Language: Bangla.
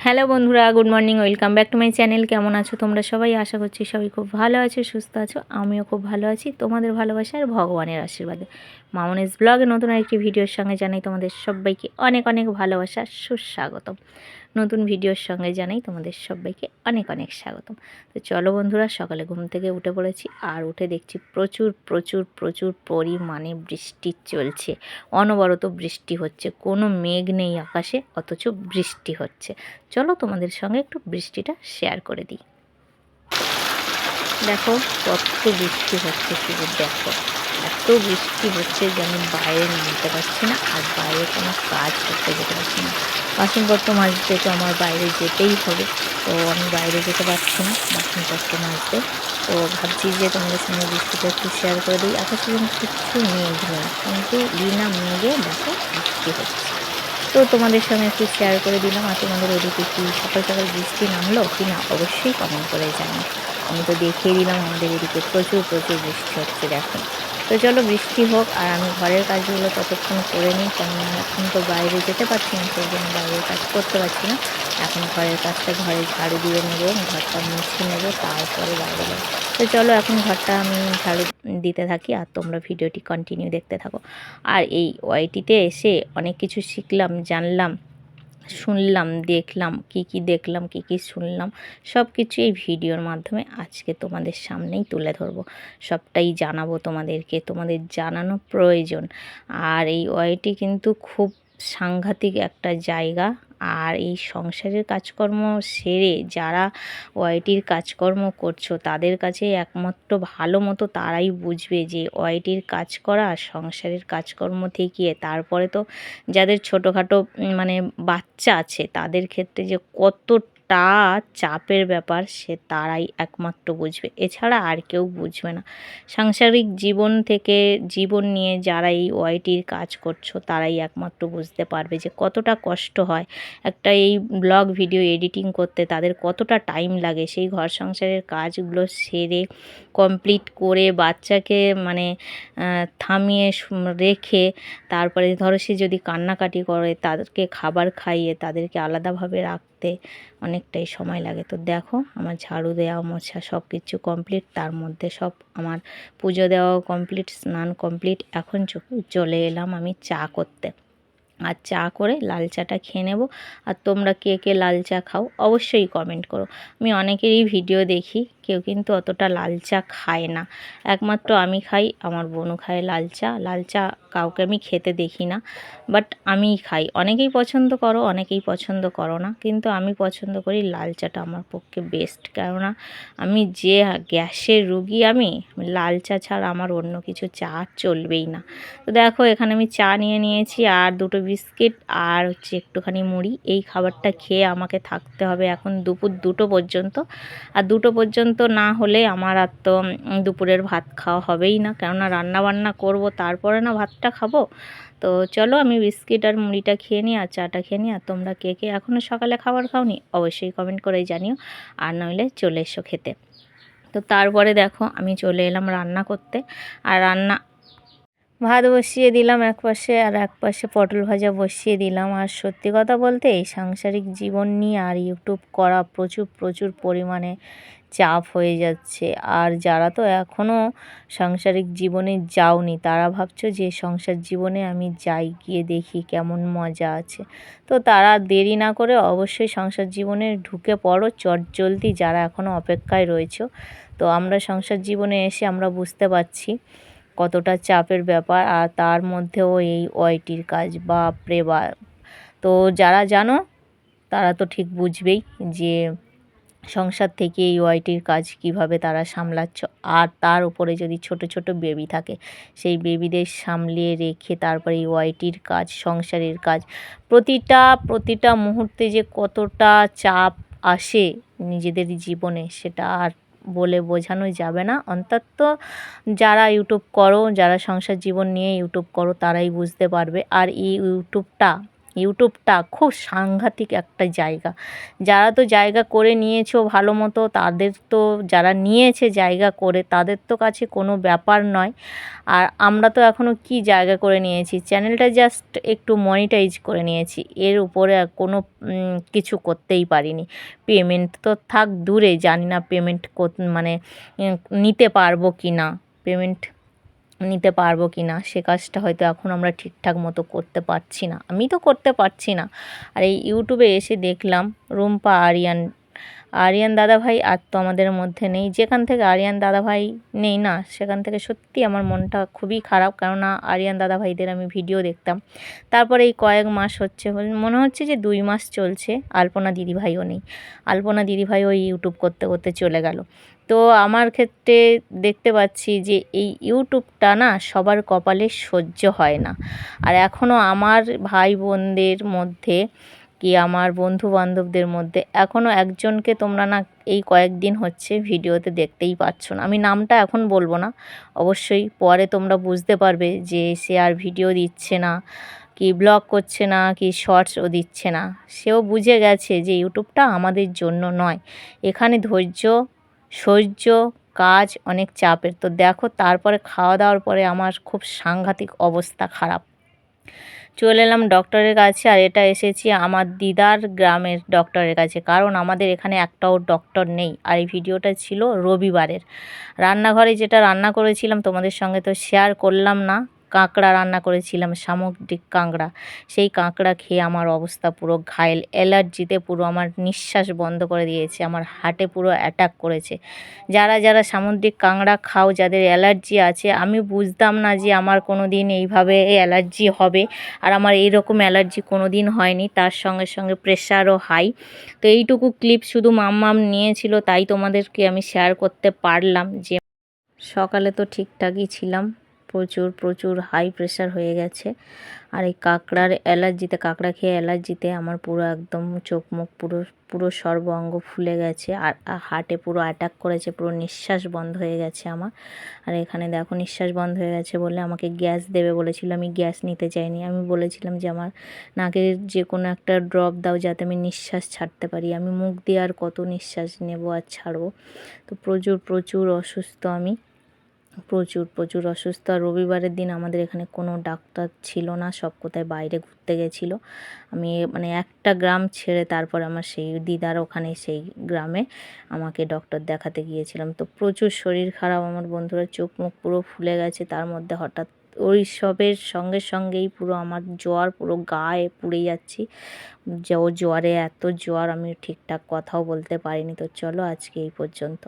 হ্যালো বন্ধুরা, good morning, welcome back to my channel. কেমন আছো তোমরা সবাই? আশা করছি সবাই খুব ভালো আছো, সুস্থ আছো। আমিও খুব ভালো আছি তোমাদের ভালোবাসা আর ভগবানের আশীর্বাদে। মামনিস ব্লগে নতুন আরেকটি ভিডিওর সঙ্গে জানাই তোমাদের সবাইকে অনেক অনেক ভালোবাসা, সুস্বাগতম। নতুন ভিডিওর সঙ্গে জানাই তোমাদের সবাইকে অনেক অনেক স্বাগতম। তো চলো বন্ধুরা, সকালে ঘুম থেকে উঠে পড়েছি, আর উঠে দেখছি প্রচুর প্রচুর প্রচুর পরিমাণে বৃষ্টি চলছে। অনবরত বৃষ্টি হচ্ছে, কোনো মেঘ নেই আকাশে, অথচ বৃষ্টি হচ্ছে। চলো তোমাদের সঙ্গে একটু বৃষ্টিটা শেয়ার করে দিই। দেখো কত বৃষ্টি হচ্ছে, শুধু দেখো এত বৃষ্টি হচ্ছে যে আমি বাইরে নামতে পারছি না, আর বাইরে কোনো কাজ করতে যেতে পারছি না। বাসনপত্র মাজতে তো আমার বাইরে যেতেই হবে, তো আমি বাইরে যেতে পারছি না বাসনপত্র মাজতে। তো ভাবছি যে তোমাদের সঙ্গে বৃষ্টিটা একটু শেয়ার করে দিই। আকাশে যেন কিচ্ছু মেঘ নেই, কিন্তু বিনা মেঘে দেখো বৃষ্টি হচ্ছে। তো তোমাদের সঙ্গে একটু শেয়ার করে দিলাম। আর তোমাদের ওদিকে কি সকাল সকাল বৃষ্টি নামলো কি না অবশ্যই কমেন্ট করে জানি। আমি তো দেখিয়ে দিলাম আমাদের এদিকে প্রচুর প্রচুর বৃষ্টি হচ্ছে, দেখো। তো চলো বৃষ্টি হোক, আর আমি ঘরের কাজগুলো ততক্ষণ করে নিই, কেননা এখন তো বাইরে যেতে পারছি না, সেই জন্য বাইরের কাজ করতে পারছি না। এখন ঘরের কাজটা, ঘরে ঝাড়ু দিয়ে নেবো, ঘরটা মুছে নেবো, তারপরে বাইরে যাবো। তো চলো এখন ঘরটা আমি ঝাড়ু দিতে থাকি, আর তোমরা ভিডিওটি কন্টিনিউ দেখতে থাকো। আর এই ওয়াইটিতে এসে অনেক কিছু শিখলাম, জানলাম, শুনলাম, দেখলাম, কি দেখলাম, কি শুনলাম, সব কিছু এই ভিডিওর মাধ্যমে আজকে তোমাদের সামনেই তুলে ধরবো। সবটাই জানাবো তোমাদেরকে, তোমাদের জানানো প্রয়োজন। আর এই ওয়াইটি কিন্তু খুব সাংঘাতিক একটা জায়গা। আর এই সংসারের কাজকর্ম সেরে যারা ওয়াইটির কাজকর্ম করছো, তাদের কাছে একমাত্র ভালো মতো তারাই বুঝবে যে ওয়াইটির কাজ করা আর সংসারের কাজকর্ম থেকে, তারপরে তো যাদের ছোটোখাটো মানে বাচ্চা আছে তাদের ক্ষেত্রে যে কতটা চাপের ব্যাপার, সে তারাই একমাত্র বুঝবে, এছাড়া আর কেউ বুঝবে না। সাংসারিক জীবন থেকে, জীবন নিয়ে যারা এই ওয়াইটির কাজ করছো তারাই একমাত্র বুঝতে পারবে যে কতটা কষ্ট হয় একটা এই ব্লগ ভিডিও এডিটিং করতে, তাদের কতটা টাইম লাগে। সেই ঘর সংসারের কাজগুলো সেরে কমপ্লিট করে বাচ্চাকে মানে থামিয়ে রেখে, তারপরে ধরো সে যদি কান্নাকাটি করে তাদেরকে খাবার খাইয়ে তাদেরকে আলাদাভাবে রাখতে অনেকটাই সময় লাগে। তো দেখো আমার ঝাড়ু দেওয়া, মোছা সব কিছু কমপ্লিট, তার মধ্যে সব আমার পুজো দেওয়াও কমপ্লিট, স্নান কমপ্লিট। এখন চলে এলাম আমি চা করতে, আর চা করে লাল চাটা খেয়ে নেব। আর তোমরা কে কে লাল চা খাও অবশ্যই কমেন্ট করো। আমি অনেকেরই ভিডিও দেখি, কেউ কিন্তু অতটা লাল চা খায় না, একমাত্র আমি খাই, আমার বোনও খায় লাল চা। লাল চা কাউকে আমি খেতে দেখি না, বাট আমিই খাই। অনেকেই পছন্দ করো, অনেকেই পছন্দ করো না, কিন্তু আমি পছন্দ করি লাল চাটা আমার পক্ষে বেস্ট। কেননা আমি যে গ্যাসের রুগী, আমি লাল চা ছাড়া আমার অন্য কিছু চা চলবেই না। তো দেখো এখানে আমি চা নিয়ে নিয়েছি, আর দুটো বিস্কিট, আর হচ্ছে একটুখানি মুড়ি। এই খাবারটা খেয়ে আমাকে থাকতে হবে এখন দুপুর 2টো পর্যন্ত। আর 2টো পর্যন্ত না হলে আমার আর তো দুপুরের ভাত খাওয়া হবেই না, কেননা রান্না বান্না করব, তারপরে না ভাতটা খাবো। তো চলো আমি বিস্কিট আর মুড়িটা খেয়ে নিই, আর চাটা খেয়ে নিই। আর তোমরা কে কে এখনও সকালে খাবার খাওনি অবশ্যই কমেন্ট করেই জানিও, আর নইলে চলে এসো খেতে। তো তারপরে দেখো আমি চলে এলাম রান্না করতে। আর ভাত বসিয়ে দিলাম এক পাশে, আর এক পাশে পটল ভাজা বসিয়ে দিলাম। আর সত্যি কথা বলতে এই সাংসারিক জীবন নিয়ে আর ইউটিউব করা প্রচুর প্রচুর পরিমাণে চাপ হয়ে যাচ্ছে। আর যারা তো এখনও সাংসারিক জীবনে যাওনি, তারা ভাবছো যে সংসার জীবনে আমি যাই, গিয়ে দেখি কেমন মজা আছে। তো তারা দেরি না করে অবশ্যই সংসার জীবনে ঢুকে পড়ো চটজলদি, যারা এখনও অপেক্ষায় রয়েছো। তো আমরা সংসার জীবনে এসে আমরা বুঝতে পারছি কতটা চাপের ব্যাপার, আর তার মধ্যেও এই ওয়াইটির কাজ, বাপরে বাপ। তো যারা জানো তারা তো ঠিক বুঝবেই যে সংসার থেকে এই ওয়াইটির কাজ কিভাবে তারা সামলাচ্ছ। আর তার উপরে যদি ছোট ছোট বেবি থাকে, সেই বেবিদের সামলিয়ে রেখে তারপরে এই ওয়াইটির কাজ, সংসারের কাজ, প্রতিটা মুহূর্তে যে কতটা চাপ আসে নিজেদের জীবনে, সেটা আর বলে বোঝানো যাবে না। অন্তত যারা ইউটিউব করো, যারা সংসার জীবন নিয়ে ইউটিউব করো, তারাই বুঝতে পারবে। আর এই ইউটিউবটা ইউটিউবটা খুব সাংঘাতিক একটা জায়গা। যারা তো জায়গা করে নিয়েছো ভালো মতো, তাদের তো, যারা নিয়েছে জায়গা করে তাদের তো কাছে কোনো ব্যাপার নয়। আর আমরা তো এখনও কি জায়গা করে নিয়েছি, চ্যানেলটা জাস্ট একটু মনিটাইজ করে নিয়েছি, এর উপরে আর কোনো কিছু করতেই পারিনি। পেমেন্ট তো থাক দূরে, জানি না পেমেন্ট মানে নিতে পারবো কি না, পেমেন্ট নিতে পারবো কি না সে কাজটা হয়তো এখন আমরা ঠিকঠাক মতো করতে পারছি না, আমি তো করতে পারছি না। আর এই ইউটিউবে এসে দেখলাম রুম্পা আরিয়ান দাদাভাই আর তো আমাদের মধ্যে নেই। যেখান থেকে আরিয়ান দাদাভাই নেই না, সেখান থেকে সত্যি আমার মনটা খুবই খারাপ, কেননা আরিয়ান দাদাভাইদের আমি ভিডিও দেখতাম। তারপরে এই কয়েক মাস হচ্ছে, মনে হচ্ছে যে 2 মাস চলছে, আলপনা দিদিভাইও নেই। আলপনা দিদিভাইও ইউটিউব করতে করতে চলে গেল। তো আমার ক্ষেত্রে দেখতে পাচ্ছি যে এই ইউটিউবটা না সবার কপালে সহ্য হয় না। আর এখনও আমার ভাই বোনদের মধ্যে কি আমার বন্ধু বান্ধবদের মধ্যে এখনও একজনকে তোমরা না এই কয়েকদিন হচ্ছে ভিডিওতে দেখতেই পাচ্ছ না। আমি নামটা এখন বলবো না, অবশ্যই পরে তোমরা বুঝতে পারবে যে সে আর ভিডিও দিচ্ছে না, কি ব্লগ করছে না, কি শর্টসও দিচ্ছে না। সেও বুঝে গেছে যে ইউটিউবটা আমাদের জন্য নয়, এখানে ধৈর্য সহ্য কাজ অনেক চাপের। তো দেখো তারপরে খাওয়া দাওয়ার পরে আমার খুব সাংঘাতিক অবস্থা খারাপ, চলে এলাম ডক্টরের কাছে। আর এটা এসেছি আমার দিদার গ্রামের ডক্টরের কাছে, কারণ আমাদের এখানে একটাও ডক্টর নেই। আর এই ভিডিওটা ছিল রবিবারের। রান্নাঘরে যেটা রান্না করেছিলাম তোমাদের সঙ্গে তো শেয়ার করলাম না, কাঁকড়া রান্না করেছিলাম, সামুদ্রিক কাঁকড়া। সেই কাঁকড়া খেয়ে আমার অবস্থা পুরো ঘায়েল, অ্যালার্জিতে পুরো আমার নিঃশ্বাস বন্ধ করে দিয়েছে, আমার হার্টে পুরো অ্যাটাক করেছে। যারা যারা সামুদ্রিক কাঁকড়া খাও, যাদের অ্যালার্জি আছে, আমি বুঝতাম না যে আমার কোনো দিন এইভাবে অ্যালার্জি হবে। আর আমার এইরকম অ্যালার্জি কোনো দিন হয়নি, তার সঙ্গে সঙ্গে প্রেশারও হাই। তো এইটুকু ক্লিপ শুধু মাম্মাম নিয়েছিল, তাই তোমাদেরকে আমি শেয়ার করতে পারলাম। যে সকালে তো ঠিকঠাকই ছিলাম, প্রচুর প্রচুর হাই প্রেশার হয়ে গেছে। আর এই কাঁকড়ার অ্যালার্জিতে, কাঁকড়া খেয়ে অ্যালার্জিতে আমার পুরো একদম চোখ মুখ পুরো পুরো সর্ব অঙ্গ ফুলে গেছে, আর হার্টে পুরো অ্যাটাক করেছে, পুরো নিঃশ্বাস বন্ধ হয়ে গেছে আমার। আর এখানে দেখো নিঃশ্বাস বন্ধ হয়ে গেছে বলে আমাকে গ্যাস দেবে বলেছিল, আমি গ্যাস নিতে চাইনি। আমি বলেছিলাম যে আমার নাকের যে কোনো একটা ড্রপ দাও যাতে আমি নিঃশ্বাস ছাড়তে পারি, আমি মুখ দিয়ে আর কত নিঃশ্বাস নেব আর ছাড়বো। তো প্রচুর প্রচুর অসুস্থ আমি, প্রচুর প্রচুর অসুস্থ। আর রবিবারের দিন আমাদের এখানে কোনো ডাক্তার ছিল না, সব কোথায় বাইরে ঘুরতে গেছিলো। আমি মানে একটা গ্রাম ছেড়ে তারপর আমার সেই দিদার ওখানে সেই গ্রামে আমাকে ডক্টর দেখাতে গিয়েছিলাম। তো প্রচুর শরীর খারাপ আমার বন্ধুরা, চোখ মুখ পুরো ফুলে গেছে। তার মধ্যে হঠাৎ ওই সবের সঙ্গে সঙ্গেই পুরো আমার জ্বর, পুরো গায়ে পুড়ে যাচ্ছি। জ্বরে এত জ্বর আমি ঠিকঠাক কথাও বলতে পারিনি। তো চলো আজকে এই পর্যন্ত।